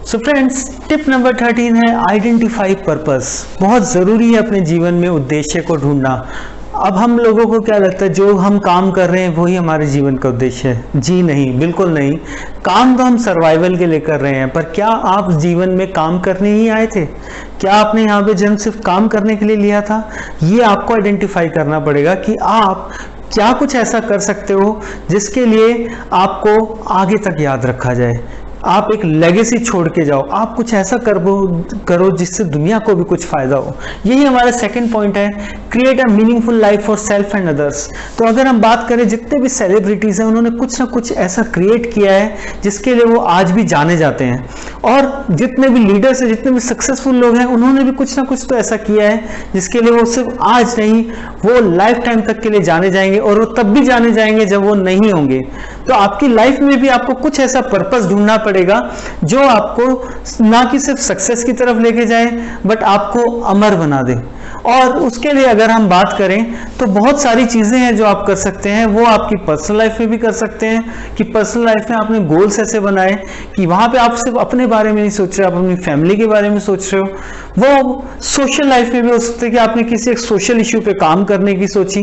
So friends, tip number 13 है identify purpose. बहुत ज़रूरी है अपने जीवन में उद्देश्य को ढूंढना। अब हम लोगों को क्या लगता है जो हम काम कर रहे हैं वही हमारे जीवन का उद्देश्य है? जी नहीं, बिल्कुल नहीं। काम तो हम सर्वाइवल के लिए कर रहे हैं, पर क्या आप जीवन में काम करने ही आए थे? क्या आपने यहाँ पे जन्म सिर्फ काम करने के लिए लिया था? ये आपको आइडेंटिफाई करना पड़ेगा कि आप क्या कुछ ऐसा कर सकते हो जिसके लिए आपको आगे तक याद रखा जाए। आप एक लेगेसी छोड़ के जाओ, आप कुछ ऐसा करो जिससे दुनिया को भी कुछ फायदा हो। यही हमारा सेकंड पॉइंट है, create a meaningful life for self and others. तो अगर हम बात करें, जितने भी सेलिब्रिटीज हैं उन्होंने कुछ ना कुछ ऐसा क्रिएट किया है जिसके लिए वो आज भी जाने जाते हैं। और जितने भी लीडर्स हैं, जितने भी सक्सेसफुल लोग हैं, उन्होंने भी कुछ ना कुछ तो ऐसा किया है जिसके लिए वो सिर्फ आज नहीं, वो लाइफ टाइम तक के लिए जाने जाएंगे, और वो तब भी जाने जाएंगे जब वो नहीं होंगे। तो आपकी लाइफ में भी आपको कुछ ऐसा पर्पस ढूंढना पड़ेगा जो आपको ना कि सिर्फ सक्सेस की तरफ लेके जाए, बट आपको अमर बना दे। और उसके लिए अगर हम बात करें तो बहुत सारी चीजें हैं जो आप कर सकते हैं। वो आपकी पर्सनल लाइफ में भी कर सकते हैं कि पर्सनल लाइफ में आपने गोल्स ऐसे बनाए कि वहां पे आप सिर्फ अपने बारे में नहीं सोच रहे, आप अपनी फैमिली के बारे में सोच रहे हो। वो सोशल लाइफ में भी हो सकता है कि आपने किसी एक सोशल इश्यू पे काम करने की सोची,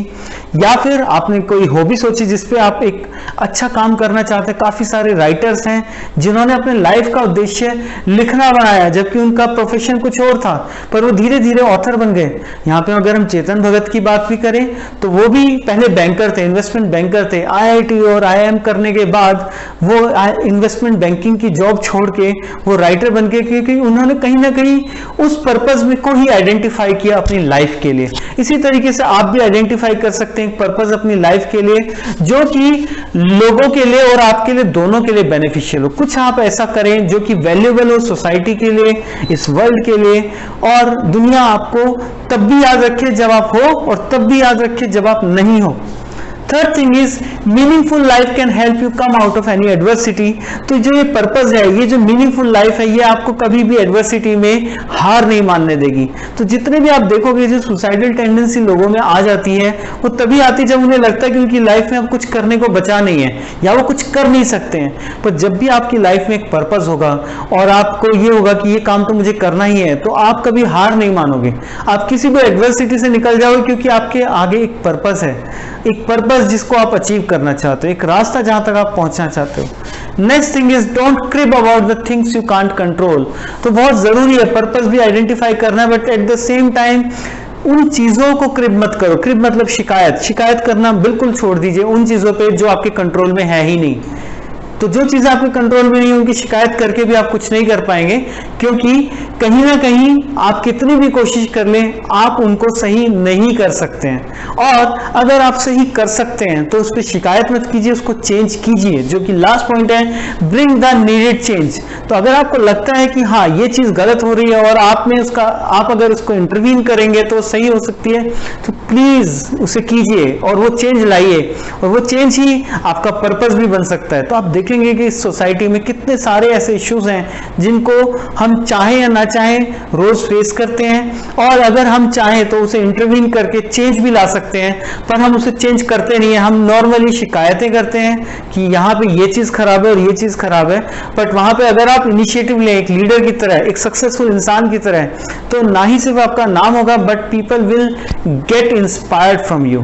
या फिर आपने कोई हॉबी सोची जिसपे आप एक अच्छा काम करना चाहते हैं। काफी सारे राइटर्स हैं जिन्होंने अपने लाइफ का उद्देश्य लिखना बनाया, जबकि उनका प्रोफेशन कुछ और था, पर वो धीरे धीरे ऑथर बन गए। यहाँ पे अगर हम चेतन भगत की बात भी करें तो वो भी पहले बैंकर थे, इन्वेस्टमेंट बैंकर थे। आईआईटी और आईआईएम करने के बाद वो इन्वेस्टमेंट बैंकिंग की जॉब छोड़ के वो राइटर बन गए, क्योंकि उन्होंने कहीं ना कहीं उस पर्पस में को ही आइडेंटिफाई किया अपनी लाइफ के लिए। इसी तरीके से आप भी आइडेंटिफाई कर सकते हैं एक पर्पस अपनी लाइफ के लिए जो कि लोगों के लिए और आपके लिए, दोनों के लिए बेनिफिशियल हो। कुछ आप ऐसा करें जो कि वैल्यूएबल हो सोसाइटी के लिए, इस वर्ल्ड के लिए, और दुनिया आपको तब भी याद रखे जब आप हो, और तब भी याद रखे जब आप नहीं हो। Third thing is meaningful life can help you come out of any adversity. तो जो ये पर्पस है, ये जो मीनिंगफुल लाइफ है, ये आपको कभी भी एडवर्सिटी में हार नहीं मानने देगी। तो जितने भी आप देखोगे जो सुसाइडल टेंडेंसी लोगों में आ जाती है, वो तभी आती है जब उन्हें लगता है कि उनकी लाइफ में अब कुछ करने को बचा नहीं है या वो कुछ कर नहीं सकते हैं। पर जब भी आपकी लाइफ में एक पर्पस होगा और आपको ये होगा कि ये काम तो मुझे करना ही है, तो आप कभी हार नहीं मानोगे। आप किसी भी एडवर्सिटी से निकल जाओगे क्योंकि आपके आगे एक पर्पस है, एक पर्पस जिसको आप अचीव करना चाहते हो, एक रास्ता जहां तक आप पहुंचना चाहते हो। Next thing is don't crib about the things you can't control. तो बहुत जरूरी है पर्पस भी आइडेंटिफाई करना है, but at the same time उन चीजों को क्रिब मत करो। क्रिब मतलब शिकायत करना बिल्कुल छोड़ दीजिए उन चीजों पे जो आपके कंट्रोल में है ही नहीं। तो जो चीजें आपके कंट्रोल में नहीं, उनकी शिकायत करके भी आप कुछ नहीं कर पाएंगे, क्योंकि कहीं ना कहीं आप कितनी भी कोशिश कर लें, आप उनको सही नहीं कर सकते हैं। और अगर आप सही कर सकते हैं तो उस पर शिकायत मत कीजिए, उसको चेंज कीजिए। जो कि लास्ट पॉइंट है, ब्रिंग द नीडेड चेंज। तो अगर आपको लगता है कि हाँ ये चीज गलत हो रही है और आप अगर उसको इंटरवीन करेंगे तो सही हो सकती है, तो प्लीज उसे कीजिए और वो चेंज लाइए, और वो चेंज ही आपका पर्पस भी बन सकता है। तो आप देखेंगे कि इस सोसाइटी में कितने सारे ऐसे इश्यूज हैं जिनको हम चाहें या ना चाहें रोज फेस करते हैं, और अगर हम चाहें तो उसे इंटरवीन करके चेंज भी ला सकते हैं, पर हम उसे चेंज करते नहीं है। हम नॉर्मली शिकायतें करते हैं कि यहाँ पे ये चीज खराब है और ये चीज खराब है, बट वहां पे अगर आप इनिशिएटिव लें एक लीडर की तरह, एक सक्सेसफुल इंसान की तरह, तो ना ही सिर्फ आपका नाम होगा, but people will get inspired from you.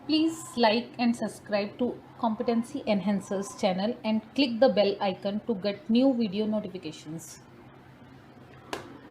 Please like and subscribe to Competency Enhancers channel and click the bell icon to get new video notifications.